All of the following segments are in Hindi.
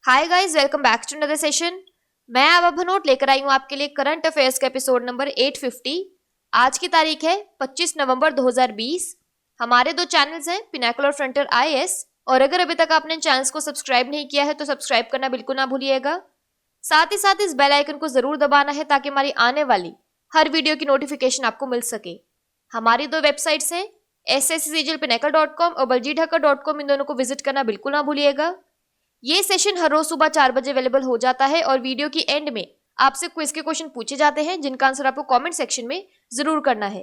Hi guys, welcome back to another session. मैं आवा भनोट लेकर आई हूँ आपके लिए करंट अफेयर्स का एपिसोड नंबर 850। आज की तारीख है 25 नवंबर 2020। हमारे दो चैनल्स हैं, पिनाकल और फ्रंटियर आईएएस, और अगर अभी तक आपने चैनल्स को सब्सक्राइब नहीं किया है तो सब्सक्राइब करना बिल्कुल ना भूलिएगा। साथ ही साथ इस बेल आइकन को जरूर दबाना है ताकि हमारी आने वाली हर वीडियो की नोटिफिकेशन आपको मिल सके। हमारी दो वेबसाइट्स हैं, sscglpinacle.com और baljeethacker.com। इन दोनों को विजिट करना बिल्कुल ना भूलिएगा। ये सेशन हर रोज सुबह 4 बजे अवेलेबल हो जाता है और वीडियो की एंड में आपसे क्विज के क्वेश्चन पूछे जाते हैं जिनका आंसर आपको कमेंट सेक्शन में जरूर करना है।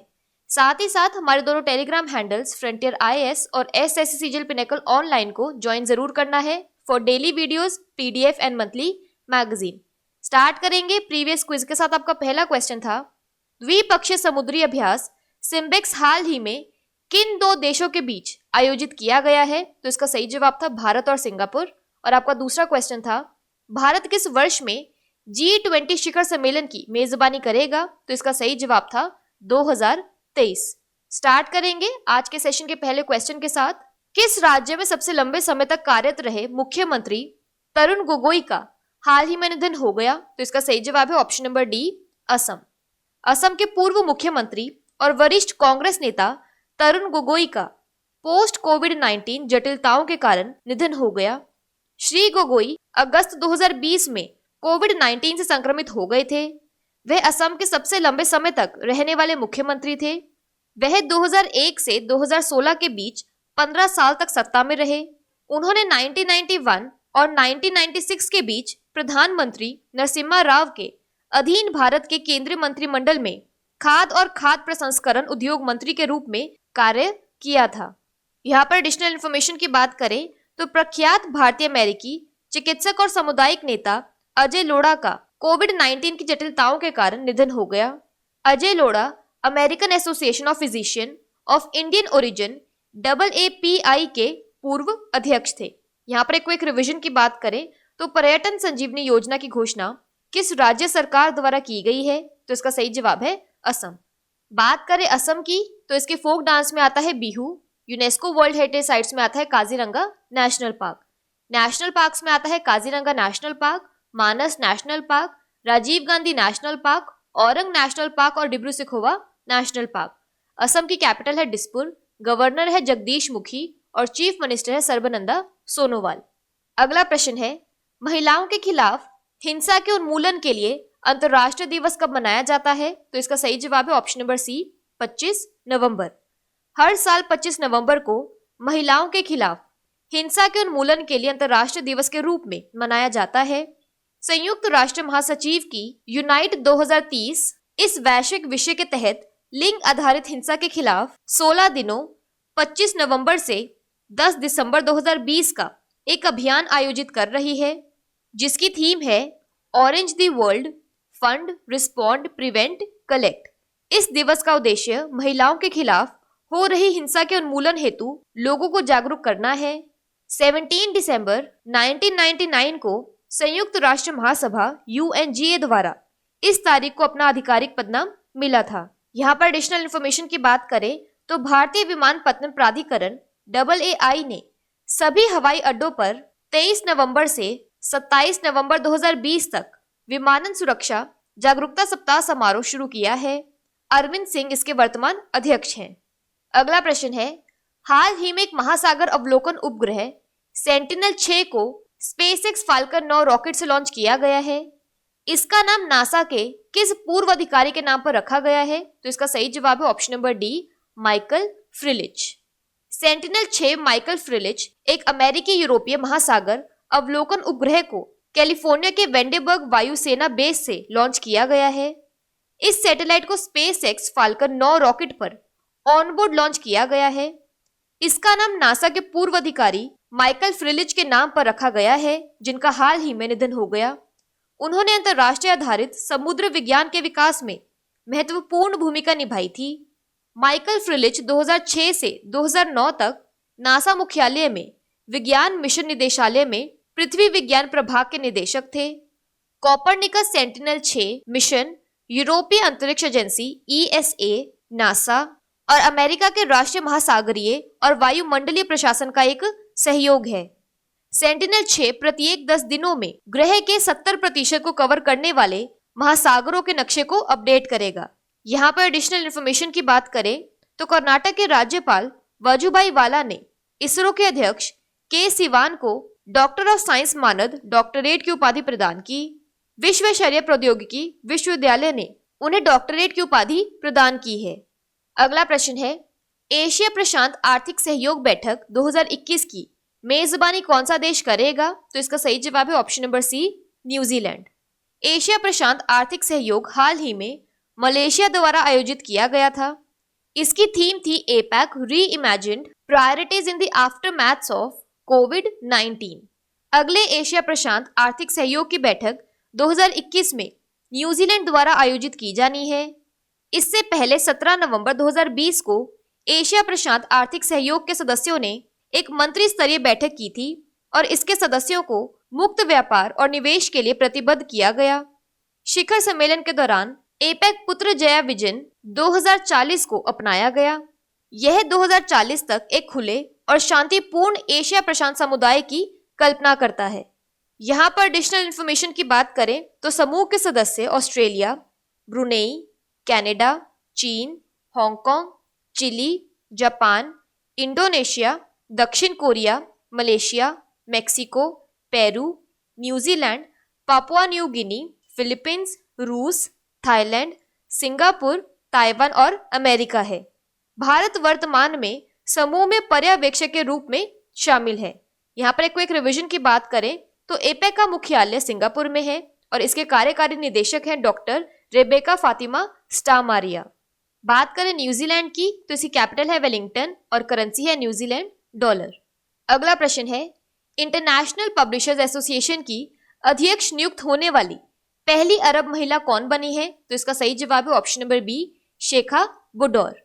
साथ ही साथ हमारे दोनों टेलीग्राम हैंडल्स फ्रंटियर आईएएस और एसएससी पिनेकल ऑनलाइन को ज्वाइन जरूर करना है for daily videos, PDF and monthly magazine. Start करेंगे प्रीवियस क्विज के साथ। आपका पहला क्वेश्चन था, द्विपक्षीय समुद्री अभ्यास सिम्बेक्स हाल ही में किन दो देशों के बीच आयोजित किया गया है? तो इसका सही जवाब था भारत और सिंगापुर। और आपका दूसरा क्वेश्चन था, भारत किस वर्ष में G20 शिखर सम्मेलन की मेजबानी करेगा? तो इसका सही जवाब था 2023। स्टार्ट करेंगे आज के सेशन के पहले क्वेश्चन के साथ। किस राज्य में सबसे लंबे समय तक कार्यरत रहे मुख्यमंत्री तरुण गोगोई का हाल ही में निधन हो गया? तो इसका सही जवाब है option number D, Assam. Assam के पूर्व मुख्यमंत्री और वरिष्ठ कांग्रेस नेता तरुण गोगोई का पोस्ट कोविड-19 जटिलताओं के कारण निधन हो गया। श्री गोगोई अगस्त 2020 में कोविड-19 से संक्रमित हो गए थे। वह असम के सबसे लंबे समय तक रहने वाले मुख्यमंत्री थे। वह 2001 से 2016 के बीच 15 साल तक सत्ता में रहे। उन्होंने 1991 और 1996 के बीच प्रधानमंत्री नरसिम्हा राव के अधीन भारत के केंद्रीय मंत्रिमंडल में खाद्य और खाद्य प्रसंस्करण उद्योग मंत्री के रूप में कार्य किया था। यहाँ पर एडिशनल इन्फॉर्मेशन की बात करें तो प्रख्यात भारतीय अमेरिकी चिकित्सक और सामुदायिक नेता अजय लोढ़ा का कोविड-19 की जटिलताओं के कारण निधन हो गया। Ajay Lodha American association of physician of Indian origin AAPI के पूर्व अध्यक्ष थे। यहाँ पर एक क्विक रिवीजन की बात करें तो पर्यटन संजीवनी योजना की घोषणा किस राज्य सरकार द्वारा की गई है? तो इसका सही जवाब है असम। बात करें असम की तो इसके फोक डांस में आता है Bihu. UNESCO world heritage sites में आता है Kaziranga national park. National parks में आता है Kaziranga national park, Manas national park, Rajiv Gandhi national park, Orang national park और डिब्रू सिखोवा नेशनल पार्क। असम की कैपिटल है दिसपुर। गवर्नर है जगदीश मुखी और चीफ मिनिस्टर है सर्बानंदा सोनोवाल। अगला प्रश्न है, महिलाओं के खिलाफ हिंसा के उन्मूलन के लिए अंतर्राष्ट्रीय दिवस कब मनाया जाता है? तो इसका सही जवाब है ऑप्शन नंबर सी, 25 नवंबर। हर साल 25 नवंबर को महिलाओं के खिलाफ हिंसा के उन्मूलन के लिए अंतर्राष्ट्रीय दिवस के रूप में मनाया जाता है। संयुक्त राष्ट्र महासचिव की यूनाइट 2030 इस वैश्विक विषय के तहत लिंग आधारित हिंसा के खिलाफ 16 दिनों 25 नवंबर से 10 दिसंबर 2020 का एक अभियान आयोजित कर रही है जिसकी थीम है orange the world, fund, respond, prevent, collect. इस दिवस का उद्देश्य महिलाओं के खिलाफ हो रही हिंसा के उन्मूलन हेतु लोगों को जागरूक करना है। 17 दिसंबर 1999 को संयुक्त राष्ट्र महासभा UNGA द्वारा इस तारीख को अपना आधिकारिक पदनाम मिला था। यहाँ पर एडिशनल इन्फॉर्मेशन की बात करें तो भारतीय विमानपत्तन प्राधिकरण AAI ने सभी हवाई अड्डों पर 23 नवंबर से 27 नवंबर 2020 तक विमानन सुरक्षा जागरूकता सप्ताह समारोह शुरू किया है। अरविंद सिंह इसके वर्तमान अध्यक्ष हैं। अगला प्रश्न है, हाल ही में एक महासागर अवलोकन उपग्रह सेंटिनल-6 को स्पेसएक्स फाल्कन 9 रॉकेट से लॉन्च किया गया है। इसका नाम नासा के किस पूर्व अधिकारी के नाम पर रखा गया है? तो इसका सही जवाब है option number D, Michael Freilich. Sentinel six Michael Freilich एक अमेरिकी यूरोपीय महासागर अवलोकन उपग्रह को कैलिफोर्निया के वेंडेबर्ग वायुसेना बेस से लॉन्च किया गया है। इस सैटेलाइट को स्पेसएक्स फाल्कन 9 रॉकेट पर ऑनबोर्ड लॉन्च किया गया है। इसका नाम नासा के पूर्व अधिकारी माइकल फ्रिलिच के नाम पर रखा गया है जिनका हाल ही में निधन हो गया। उन्होंने अंतर्राष्ट्रीय आधारित समुद्र विज्ञान के विकास में महत्वपूर्ण भूमिका निभाई थी। माइकल फ्रिलिच 2006 से 2009 तक नासा मुख्यालय में विज्ञान मिशन निदेशालय में पृथ्वी विज्ञान प्रभाग के निदेशक थे। कोपरनिकस सेंटिनल-6 मिशन यूरोपीय अंतरिक्ष एजेंसी ESA, नासा और अमेरिका के राष्ट्रीय महासागरीय और वायुमंडलीय प्रशासन का एक सहयोग है। सेंटिनल-6 प्रत्येक 10 दिनों में ग्रह के 70% को कवर करने वाले महासागरों के नक्शे को अपडेट करेगा। यहाँ पर एडिशनल इन्फॉर्मेशन की बात करें तो कर्नाटक के राज्यपाल वजुभाई वाला ने इसरो के अध्यक्ष के सिवान को डॉक्टर ऑफ साइंस मानद डॉक्टरेट की उपाधि प्रदान की। विश्वेश्वरैया प्रौद्योगिकी विश्वविद्यालय ने उन्हें डॉक्टरेट की उपाधि प्रदान की है। अगला प्रश्न है, एशिया प्रशांत आर्थिक सहयोग बैठक 2021 की मेजबानी कौन सा देश करेगा? तो इसका सही जवाब है option number C, New Zealand. Asia प्रशांत आर्थिक सहयोग हाल ही में मलेशिया द्वारा आयोजित किया गया था। इसकी थीम थी APEC reimagined priorities in the aftermaths of कोविड-19। अगले एशिया प्रशांत आर्थिक सहयोग की बैठक 2021 में न्यूजीलैंड द्वारा आयोजित की जानी है। इससे पहले 17 नवंबर 2020 को एशिया प्रशांत आर्थिक सहयोग के सदस्यों ने एक मंत्री स्तरीय बैठक की थी और इसके सदस्यों को मुक्त व्यापार और निवेश के लिए प्रतिबद्ध किया गया। शिखर सम्मेलन के दौरान एपेक पुत्रजया विजन 2040 को अपनाया गया। यह 2040 तक एक खुले और शांतिपूर्ण एशिया प्रशांत समुदाय की कल्पना करता है। यहाँ पर एडिशनल इंफॉर्मेशन की बात करें तो समूह के सदस्य ऑस्ट्रेलिया, ब्रुनेई, कनाडा, चीन, हांगकांग, चिली, जापान, इंडोनेशिया, दक्षिण Korea, Malaysia, Mexico, Peru, New Zealand, Papua New Guinea, Philippines, रूस, थाईलैंड, सिंगापुर, ताइवान और अमेरिका है। भारत वर्तमान में समूह में पर्यवेक्षक के रूप में शामिल है। यहाँ पर एक रिवीजन की बात करें तो एपेक का मुख्यालय सिंगापुर में है और इसके कार्यकारी निदेशक हैं डॉक्टर रेबेका फातिमा स्टामारिया। बात करें न्यूजीलैंड की तो इसकी कैपिटल है वेलिंगटन और करेंसी है न्यूजीलैंड डॉलर। अगला प्रश्न है, इंटरनेशनल पब्लिशर्स एसोसिएशन की अध्यक्ष नियुक्त होने वाली पहली अरब महिला कौन बनी है? तो इसका सही जवाब है ऑप्शन नंबर बी, शेखा बुडौर।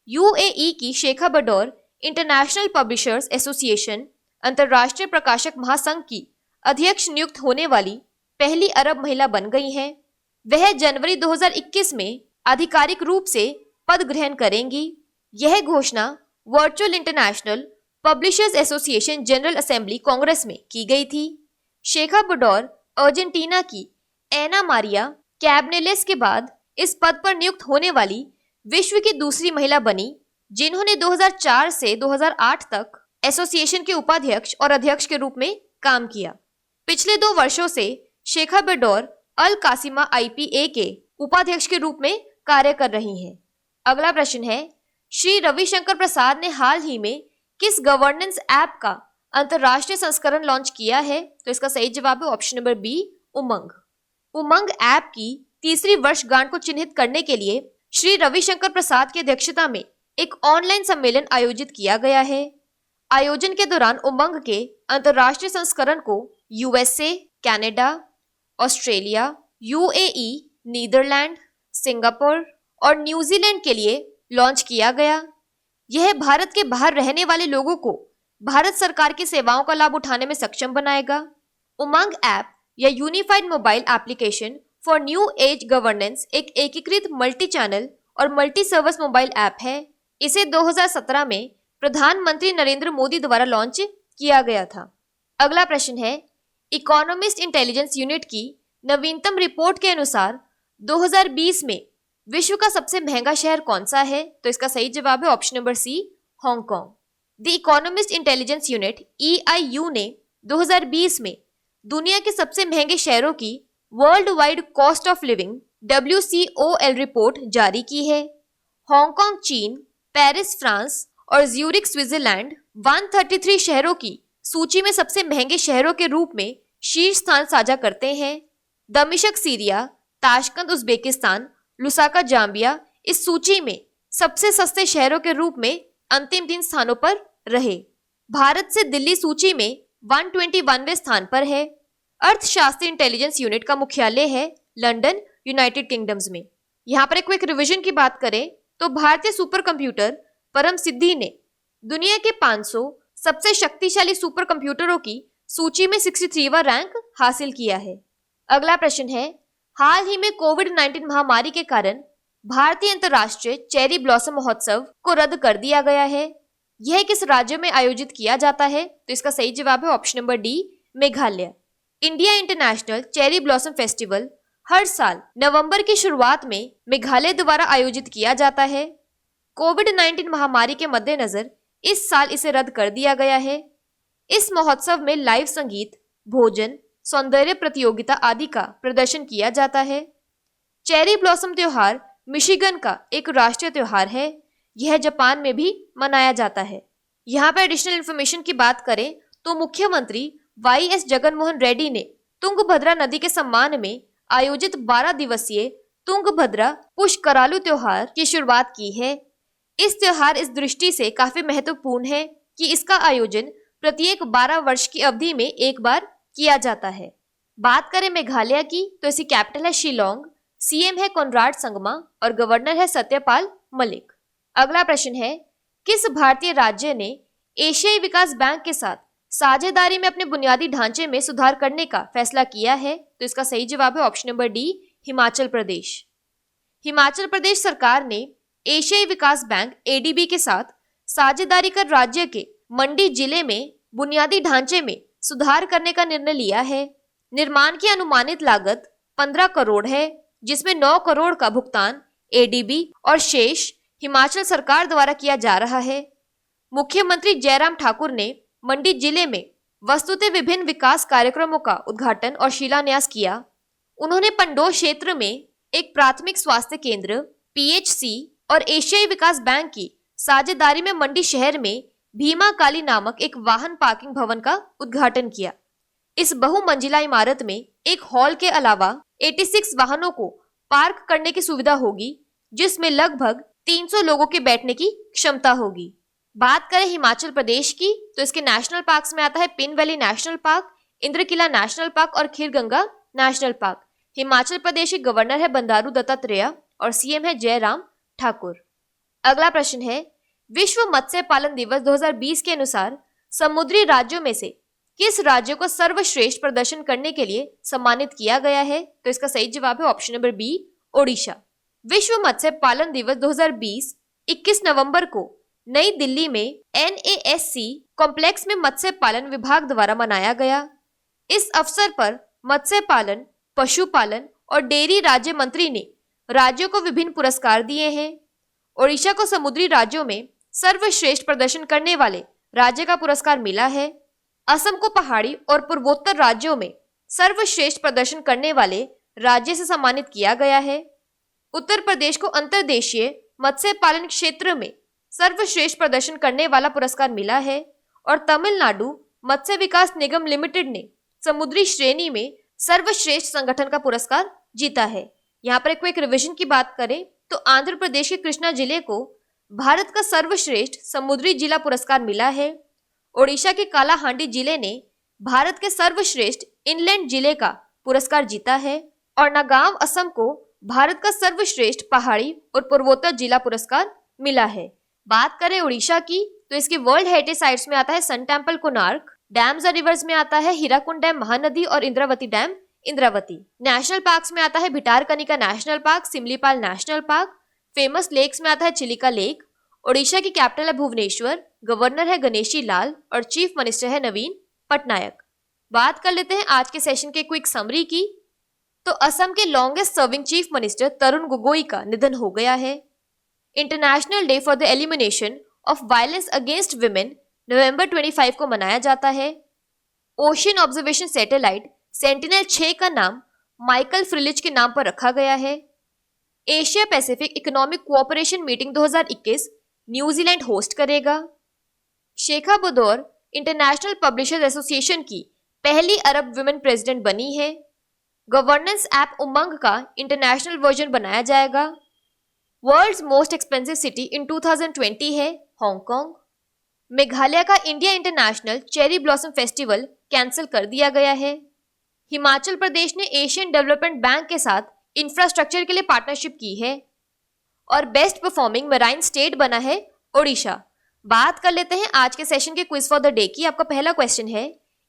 यूएई की शेखा बुडौर इंटरनेशनल पब्लिशर्स एसोसिएशन अंतर्राष्ट्रीय प्रकाशक महासंघ की अध्यक्ष नियुक्त होने वाली पहली अरब महिला बन गई हैं। वह जनवरी 2021 में आधिकारिक रूप से पद ग्रहण करेंगी। यह घोषणा virtual international publishers association general assembly Congress में की गई थी। शेखा बुडौर अर्जेंटीना की एना मारिया कैबनेलेस के बाद इस पद पर नियुक्त होने वाली विश्व की दूसरी महिला बनी, जिन्होंने 2004 से 2008 तक एसोसिएशन के उपाध्यक्ष और अध्यक्ष के रूप में काम किया। पिछले 2 वर्षों से शेखा बुडौर अल कासिमा IPA के उपाध्यक्ष के रूप में कार्य कर रही हैं। अगला प्रश्न है, श्री रविशंकर प्रसाद ने हाल ही में किस गवर्नेंस ऐप का अंतरराष्ट्रीय संस्करण लॉन्च किया है? तो इसका सही जवाब है ऑप्शन नंबर बी, उमंग। उमंग ऐप की तीसरी वर्षगांठ को चिन्हित करने के लिए श्री रविशंकर प्रसाद की अध्यक्षता में एक ऑनलाइन सम्मेलन आयोजित किया गया है। आयोजन के दौरान उमंग के अंतरराष्ट्रीय संस्करण को USA, Canada, Australia, UAE, Netherland, Singapore और न्यूजीलैंड के लिए लॉन्च किया गया। यह भारत के बाहर रहने वाले लोगों को भारत सरकार की सेवाओं का लाभ उठाने में सक्षम बनाएगा। उमंग ऐप या unified mobile application for new age governance एक एकीकृत मल्टी चैनल और मल्टी सर्विस मोबाइल ऐप है। इसे 2017 में प्रधानमंत्री नरेंद्र मोदी द्वारा लॉन्च किया गया था। अगला प्रश्न है, इकोनॉमिस्ट इंटेलिजेंस यूनिट की नवीनतम रिपोर्ट के अनुसार 2020 में विश्व का सबसे महंगा शहर कौन सा है? तो इसका सही जवाब है option number C, Hong Kong. The Economist Intelligence Unit EIU ने 2020 में दुनिया के सबसे महंगे शहरों की world wide cost of living WCOL report जारी की है। हांगकांग चीन, पेरिस फ्रांस और ज्यूरिख स्विट्जरलैंड 133 शहरों की सूची में सबसे महंगे शहरों के रूप में शीर्ष स्थान साझा करते हैं। दमिश्क Syria, Tashkent Uzbekistan, Lusaka Zambia इस सूची में सबसे सस्ते शहरों के रूप में अंतिम 3 स्थानों पर रहे। भारत से दिल्ली सूची में 121वें स्थान पर है। अर्थशास्त्री इंटेलिजेंस यूनिट का मुख्यालय है लंदन, यूनाइटेड किंगडम्स में। यहाँ पर एक क्विक रिवीजन की बात करें तो भारतीय सुपर कंप्यूटर परम सिद्धि ने दुनिया के 500 सबसे शक्तिशाली सुपर कंप्यूटरों की सूची में 63वां रैंक हासिल किया है। अगला प्रश्न है, हाल ही में कोविड-19 महामारी के कारण भारतीय अंतर्राष्ट्रीय चेरी ब्लॉसम महोत्सव को रद्द कर दिया गया है। यह किस राज्य में आयोजित किया जाता है? तो इसका सही जवाब है option number D, Meghalaya. India international cherry blossom festival हर साल नवंबर की शुरुआत में मेघालय द्वारा आयोजित किया जाता है। कोविड-19 महामारी के मद्देनजर इस साल इसे रद्द कर दिया गया है। इस महोत्सव में लाइव संगीत, भोजन, सौंदर्य प्रतियोगिता आदि का प्रदर्शन किया जाता है। चेरी ब्लॉसम त्योहार मिशिगन का एक राष्ट्रीय त्योहार है। यह जापान में भी मनाया जाता है। यहाँ पर एडिशनल इन्फॉर्मेशन की बात करें तो मुख्यमंत्री वाई.एस. जगनमोहन रेड्डी ने तुंगभद्रा नदी के सम्मान में आयोजित 12 दिवसीय तुंगभद्रा पुष्करालू त्योहार की शुरुआत की है। इस त्योहार इस दृष्टि से काफी महत्वपूर्ण है कि इसका आयोजन प्रत्येक 12 वर्ष की अवधि में एक बार किया जाता है। बात करें मेघालय की तो इसकी कैपिटल है शिलोंग, सीएम है कोनराड संगमा और गवर्नर है सत्यपाल मलिक। अगला प्रश्न है, किस भारतीय राज्य ने एशियाई विकास बैंक के साथ साझेदारी में अपने बुनियादी ढांचे में सुधार करने का फैसला किया है? तो इसका सही जवाब है option number D, Himachal Pradesh. Himachal Pradesh सरकार ने एशियाई विकास बैंक एडीबी के साथ साझेदारी कर राज्य के मंडी जिले में बुनियादी ढांचे में सुधार करने का निर्णय लिया है। निर्माण की अनुमानित लागत 15 करोड़ है, जिसमें 9 करोड़ का भुगतान एडीबी और शेष हिमाचल सरकार द्वारा किया जा रहा है। मुख्यमंत्री जयराम ठाकुर ने मंडी जिले में वस्तुतः विभिन्न विकास कार्यक्रमों का उद्घाटन और शिलान्यास किया। उन्होंने पंडोह क्षेत्र में एक प्राथमिक स्वास्थ्य केंद्र, पीएचसी और एशियाई विकास बैंक की साझेदारी में मंडी शहर में भीमा काली नामक एक वाहन पार्किंग भवन का उद्घाटन किया। इस बहुमंजिला इमारत में एक हॉल के अलावा 86 वाहनों को पार्क करने की सुविधा होगी, जिसमें लगभग 300 लोगों के बैठने की क्षमता होगी। बात करें हिमाचल प्रदेश की तो इसके नेशनल पार्क्स में आता है pin valley national park, Indrakila national park और खीरगंगा नेशनल पार्क। हिमाचल प्रदेश के गवर्नर है बंडारू दत्तात्रेय और सीएम है जयराम ठाकुर। अगला प्रश्न है, विश्व मत्स्य पालन दिवस 2020 के अनुसार समुद्री राज्यों में से किस राज्य को सर्वश्रेष्ठ प्रदर्शन करने के लिए सम्मानित किया गया है? तो इसका सही जवाब है ऑप्शन नंबर बी, ओडिशा। विश्व मत्स्य पालन दिवस 2020 21 नवंबर को नई दिल्ली में NASC कॉम्प्लेक्स में मत्स्य पालन विभाग द्वारा मनाया गया। इस अवसर पर मत्स्य पालन, पशुपालन और डेयरी राज्य मंत्री ने राज्यों को विभिन्न पुरस्कार दिए हैं। ओडिशा को समुद्री राज्यों में सर्वश्रेष्ठ प्रदर्शन करने वाले राज्य का पुरस्कार मिला है। असम को पहाड़ी और पूर्वोत्तर राज्यों में सर्वश्रेष्ठ प्रदर्शन करने वाले राज्य से सम्मानित किया गया है। उत्तर प्रदेश को अंतर्देशीय मत्स्य पालन क्षेत्र में सर्वश्रेष्ठ प्रदर्शन करने वाला पुरस्कार मिला है और तमिलनाडु मत्स्य विकास निगम लिमिटेड ने समुद्री श्रेणी में सर्वश्रेष्ठ संगठन का पुरस्कार जीता है। यहाँ पर एक रिवीजन की बात करें तो आंध्र प्रदेश के कृष्णा जिले को भारत का सर्वश्रेष्ठ समुद्री जिला पुरस्कार मिला है। ओडिशा के कालाहांडी जिले ने भारत के सर्वश्रेष्ठ इनलैंड जिले का पुरस्कार जीता है और नागांव असम को भारत का सर्वश्रेष्ठ पहाड़ी और पूर्वोत्तर जिला पुरस्कार मिला है। बात करें उड़ीसा की तो इसके वर्ल्ड हेरिटेज साइट्स में आता है सन टेम्पल कोणार्क, डैम्स और रिवर्स में आता है हीराकुंड डैम महानदी और Indravati dam Indravati. National parks में आता है Bhitarkanika national park, Similipal national park. Famous lakes में आता है चिलिका लेक। ओडिशा की कैपिटल है भुवनेश्वर, गवर्नर है गणेशी लाल और चीफ मिनिस्टर है नवीन पटनायक। बात कर लेते हैं आज के सेशन के क्विक समरी की। तो असम के longest serving chief minister Tarun Gogoi का निधन हो गया है। International day for the elimination of violence against women नवंबर 25 को मनाया जाता है। ओशियन ऑब्जर्वेशन सैटेलाइट सेंटिनल 6 का नाम माइकल फ्रिलिच के नाम पर रखा गया है। Asia Pacific economic cooperation meeting 2021 New Zealand host करेगा। शेखा बदौर इंटरनेशनल पब्लिशर्स एसोसिएशन की पहली अरब वुमेन प्रेसिडेंट बनी है। गवर्नेंस ऐप उमंग का इंटरनेशनल वर्जन बनाया जाएगा। World's most expensive city in 2020 है हांगकांग। मेघालय का India international cherry blossom festival cancel कर दिया गया है। हिमाचल प्रदेश ने एशियन डेवलपमेंट बैंक के साथ इंफ्रास्ट्रक्चर के लिए पार्टनरशिप की है और बेस्ट परफॉर्मिंग मेराइन स्टेट बना है ओडिशा। बात कर लेते हैं आज के सेशन के क्विज फॉर द डे की। आपका पहला क्वेश्चन है,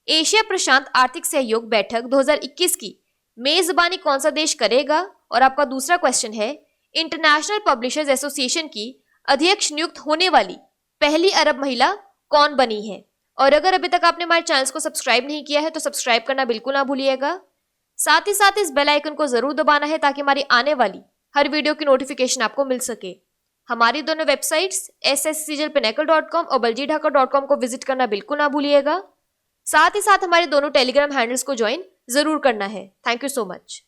एशिया प्रशांत आर्थिक सहयोग बैठक 2021 की मेजबानी कौन सा देश करेगा? और आपका दूसरा क्वेश्चन है, इंटरनेशनल पब्लिशर्स एसोसिएशन की अध्यक्ष नियुक्त होने वाली पहली अरब महिला कौन बनी है? और अगर अभी तक आपने हमारे चैनल को सब्सक्राइब नहीं किया है तो सब्सक्राइब करना बिल्कुल ना भूलिएगा। साथ ही साथ इस बेल आइकन को जरूर दबाना है ताकि हमारी आने वाली हर वीडियो की नोटिफिकेशन आपको मिल सके। हमारी दोनों वेबसाइट्स sscglpinnacle.com और baljeedhakar.com को विजिट करना बिल्कुल ना भूलिएगा। साथ ही साथ हमारे दोनों टेलीग्राम हैंडल्स को ज्वाइन जरूर करना है। Thank you so much.